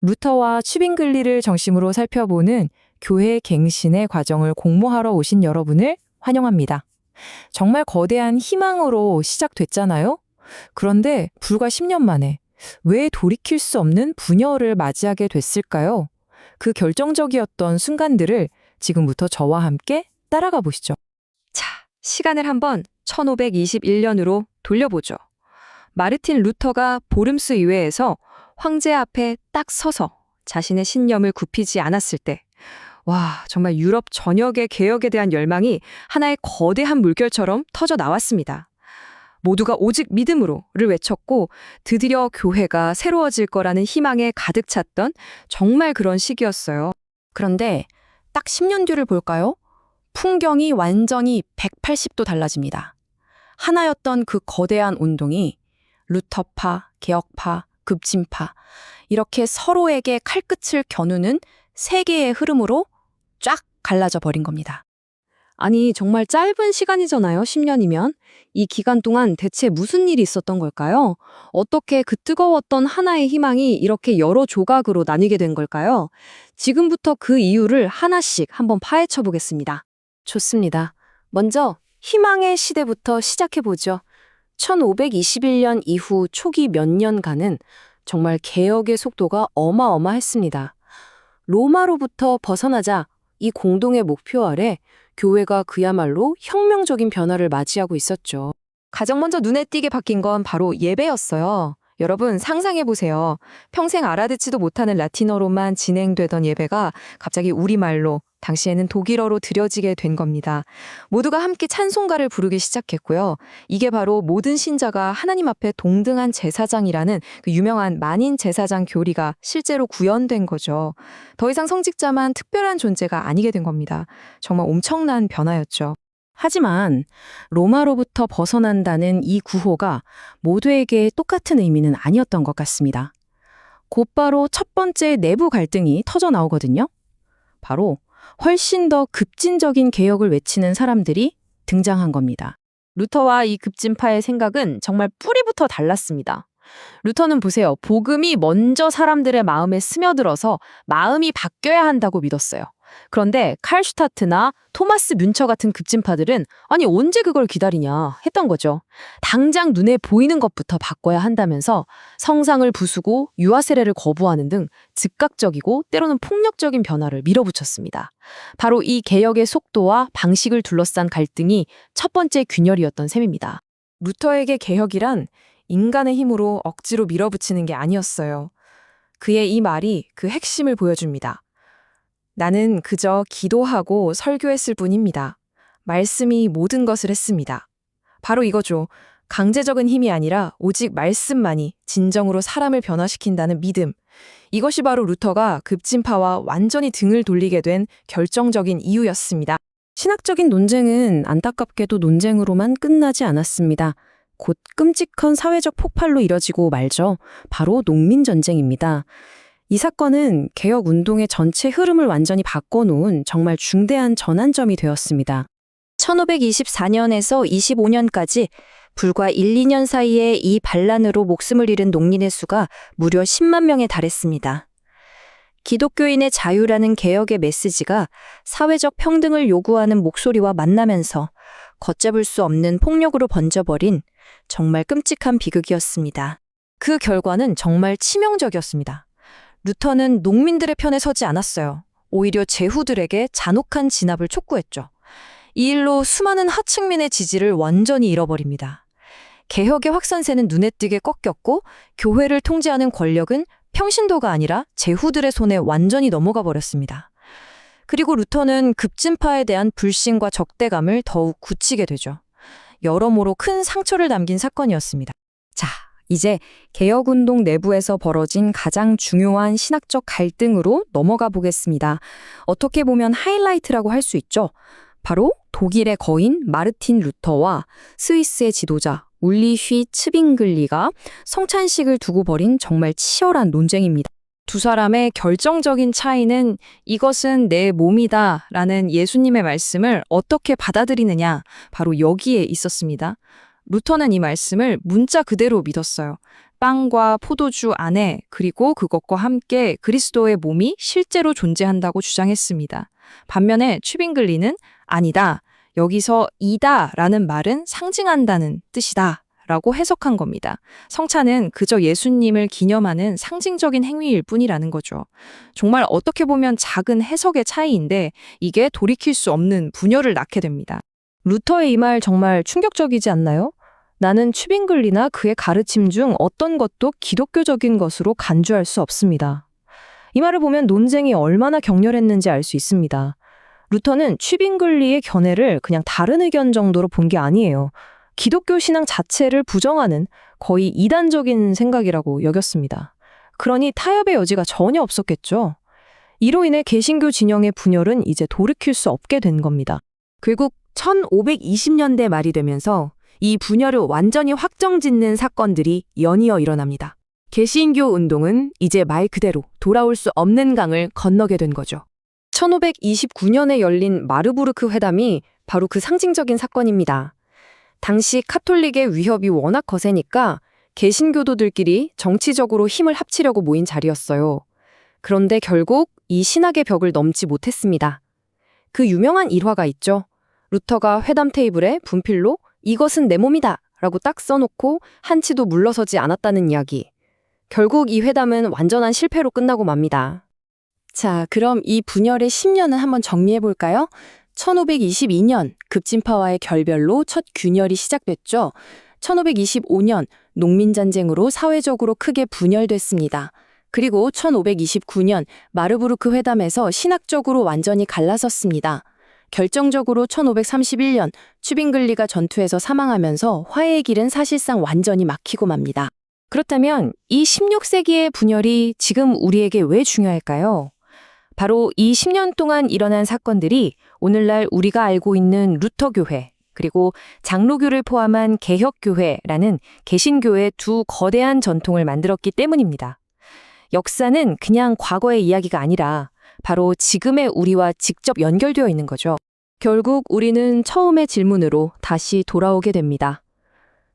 루터와 튜빙글리를 정심으로 살펴보는 교회 갱신의 과정을 공모하러 오신 여러분을 환영합니다. 정말 거대한 희망으로 시작됐잖아요? 그런데 불과 10년 만에 왜 돌이킬 수 없는 분열을 맞이하게 됐을까요? 그 결정적이었던 순간들을 지금부터 저와 함께 따라가 보시죠. 자, 시간을 한번 1521년으로 돌려보죠. 마르틴 루터가 보름스 의회에서 황제 앞에 딱 서서 자신의 신념을 굽히지 않았을 때, 와, 정말 유럽 전역의 개혁에 대한 열망이 하나의 거대한 물결처럼 터져 나왔습니다. 모두가 오직 믿음으로를 외쳤고 드디어 교회가 새로워질 거라는 희망에 가득 찼던 정말 그런 시기였어요. 그런데 딱 10년 뒤를 볼까요? 풍경이 완전히 180도 달라집니다. 하나였던 그 거대한 운동이 루터파, 개혁파, 급진파 이렇게 서로에게 칼끝을 겨누는 세 개의 흐름으로 쫙 갈라져 버린 겁니다. 아니, 정말 짧은 시간이잖아요, 10년이면. 이 기간 동안 대체 무슨 일이 있었던 걸까요? 어떻게 그 뜨거웠던 하나의 희망이 이렇게 여러 조각으로 나뉘게 된 걸까요? 지금부터 그 이유를 하나씩 한번 파헤쳐 보겠습니다. 좋습니다. 먼저 희망의 시대부터 시작해보죠. 1521년 이후 초기 몇 년간은 정말 개혁의 속도가 어마어마했습니다. 로마로부터 벗어나자 이 공동의 목표 아래 교회가 그야말로 혁명적인 변화를 맞이하고 있었죠. 가장 먼저 눈에 띄게 바뀐 건 바로 예배였어요. 여러분 상상해보세요. 평생 알아듣지도 못하는 라틴어로만 진행되던 예배가 갑자기 우리말로, 당시에는 독일어로 드려지게 된 겁니다. 모두가 함께 찬송가를 부르기 시작했고요. 이게 바로 모든 신자가 하나님 앞에 동등한 제사장이라는 그 유명한 만인 제사장 교리가 실제로 구현된 거죠. 더 이상 성직자만 특별한 존재가 아니게 된 겁니다. 정말 엄청난 변화였죠. 하지만 로마로부터 벗어난다는 이 구호가 모두에게 똑같은 의미는 아니었던 것 같습니다. 곧바로 첫 번째 내부 갈등이 터져 나오거든요. 바로 훨씬 더 급진적인 개혁을 외치는 사람들이 등장한 겁니다. 루터와 이 급진파의 생각은 정말 뿌리부터 달랐습니다. 루터는 보세요. 복음이 먼저 사람들의 마음에 스며들어서 마음이 바뀌어야 한다고 믿었어요. 그런데 칼슈타트나 토마스 뮌처 같은 급진파들은 아니 언제 그걸 기다리냐 했던 거죠. 당장 눈에 보이는 것부터 바꿔야 한다면서 성상을 부수고 유아 세례를 거부하는 등 즉각적이고 때로는 폭력적인 변화를 밀어붙였습니다. 바로 이 개혁의 속도와 방식을 둘러싼 갈등이 첫 번째 균열이었던 셈입니다. 루터에게 개혁이란 인간의 힘으로 억지로 밀어붙이는 게 아니었어요. 그의 이 말이 그 핵심을 보여줍니다. 나는 그저 기도하고 설교했을 뿐입니다. 말씀이 모든 것을 했습니다. 바로 이거죠. 강제적인 힘이 아니라 오직 말씀만이 진정으로 사람을 변화시킨다는 믿음. 이것이 바로 루터가 급진파와 완전히 등을 돌리게 된 결정적인 이유였습니다. 신학적인 논쟁은 안타깝게도 논쟁으로만 끝나지 않았습니다. 곧 끔찍한 사회적 폭발로 이뤄지고 말죠. 바로 농민전쟁입니다. 이 사건은 개혁운동의 전체 흐름을 완전히 바꿔놓은 정말 중대한 전환점이 되었습니다. 1524년에서 25년까지 불과 1, 2년 사이에 이 반란으로 목숨을 잃은 농민의 수가 무려 10만 명에 달했습니다. 기독교인의 자유라는 개혁의 메시지가 사회적 평등을 요구하는 목소리와 만나면서 걷잡을 수 없는 폭력으로 번져버린 정말 끔찍한 비극이었습니다. 그 결과는 정말 치명적이었습니다. 루터는 농민들의 편에 서지 않았어요. 오히려 제후들에게 잔혹한 진압을 촉구했죠. 이 일로 수많은 하층민의 지지를 완전히 잃어버립니다. 개혁의 확산세는 눈에 띄게 꺾였고 교회를 통제하는 권력은 평신도가 아니라 제후들의 손에 완전히 넘어가 버렸습니다. 그리고 루터는 급진파에 대한 불신과 적대감을 더욱 굳히게 되죠. 여러모로 큰 상처를 남긴 사건이었습니다. 자, 이제 개혁운동 내부에서 벌어진 가장 중요한 신학적 갈등으로 넘어가 보겠습니다. 어떻게 보면 하이라이트라고 할 수 있죠. 바로 독일의 거인 마르틴 루터와 스위스의 지도자 울리휘 츠빙글리가 성찬식을 두고 벌인 정말 치열한 논쟁입니다. 두 사람의 결정적인 차이는 이것은 내 몸이다 라는 예수님의 말씀을 어떻게 받아들이느냐, 바로 여기에 있었습니다. 루터는 이 말씀을 문자 그대로 믿었어요. 빵과 포도주 안에 그리고 그것과 함께 그리스도의 몸이 실제로 존재한다고 주장했습니다. 반면에 취빙글리는 아니다. 여기서 이다라는 말은 상징한다는 뜻이다. 라고 해석한 겁니다. 성찬은 그저 예수님을 기념하는 상징적인 행위일 뿐이라는 거죠. 정말 어떻게 보면 작은 해석의 차이인데 이게 돌이킬 수 없는 분열을 낳게 됩니다. 루터의 이 말 정말 충격적이지 않나요? 나는 취빙글리나 그의 가르침 중 어떤 것도 기독교적인 것으로 간주할 수 없습니다. 이 말을 보면 논쟁이 얼마나 격렬했는지 알 수 있습니다. 루터는 취빙글리의 견해를 그냥 다른 의견 정도로 본 게 아니에요. 기독교 신앙 자체를 부정하는 거의 이단적인 생각이라고 여겼습니다. 그러니 타협의 여지가 전혀 없었겠죠. 이로 인해 개신교 진영의 분열은 이제 돌이킬 수 없게 된 겁니다. 결국 1520년대 말이 되면서 이 분열을 완전히 확정짓는 사건들이 연이어 일어납니다. 개신교 운동은 이제 말 그대로 돌아올 수 없는 강을 건너게 된 거죠. 1529년에 열린 마르부르크 회담이 바로 그 상징적인 사건입니다. 당시 카톨릭의 위협이 워낙 거세니까 개신교도들끼리 정치적으로 힘을 합치려고 모인 자리였어요. 그런데 결국 이 신학의 벽을 넘지 못했습니다. 그 유명한 일화가 있죠. 루터가 회담 테이블에 분필로 이것은 내 몸이다 라고 딱 써놓고 한치도 물러서지 않았다는 이야기. 결국 이 회담은 완전한 실패로 끝나고 맙니다. 자, 그럼 이 분열의 10년을 한번 정리해볼까요? 1522년 급진파와의 결별로 첫 균열이 시작됐죠. 1525년 농민전쟁으로 사회적으로 크게 분열됐습니다. 그리고 1529년 마르부르크 회담에서 신학적으로 완전히 갈라섰습니다. 결정적으로 1531년 취빙글리가 전투에서 사망하면서 화해의 길은 사실상 완전히 막히고 맙니다. 그렇다면 이 16세기의 분열이 지금 우리에게 왜 중요할까요? 바로 이 10년 동안 일어난 사건들이 오늘날 우리가 알고 있는 루터교회, 그리고 장로교를 포함한 개혁교회라는 개신교의 두 거대한 전통을 만들었기 때문입니다. 역사는 그냥 과거의 이야기가 아니라 바로 지금의 우리와 직접 연결되어 있는 거죠. 결국 우리는 처음의 질문으로 다시 돌아오게 됩니다.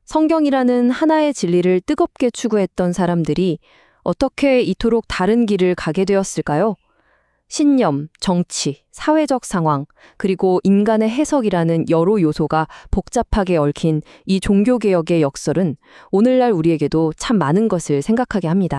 성경이라는 하나의 진리를 뜨겁게 추구했던 사람들이 어떻게 이토록 다른 길을 가게 되었을까요? 신념, 정치, 사회적 상황, 그리고 인간의 해석이라는 여러 요소가 복잡하게 얽힌 이 종교개혁의 역설은 오늘날 우리에게도 참 많은 것을 생각하게 합니다.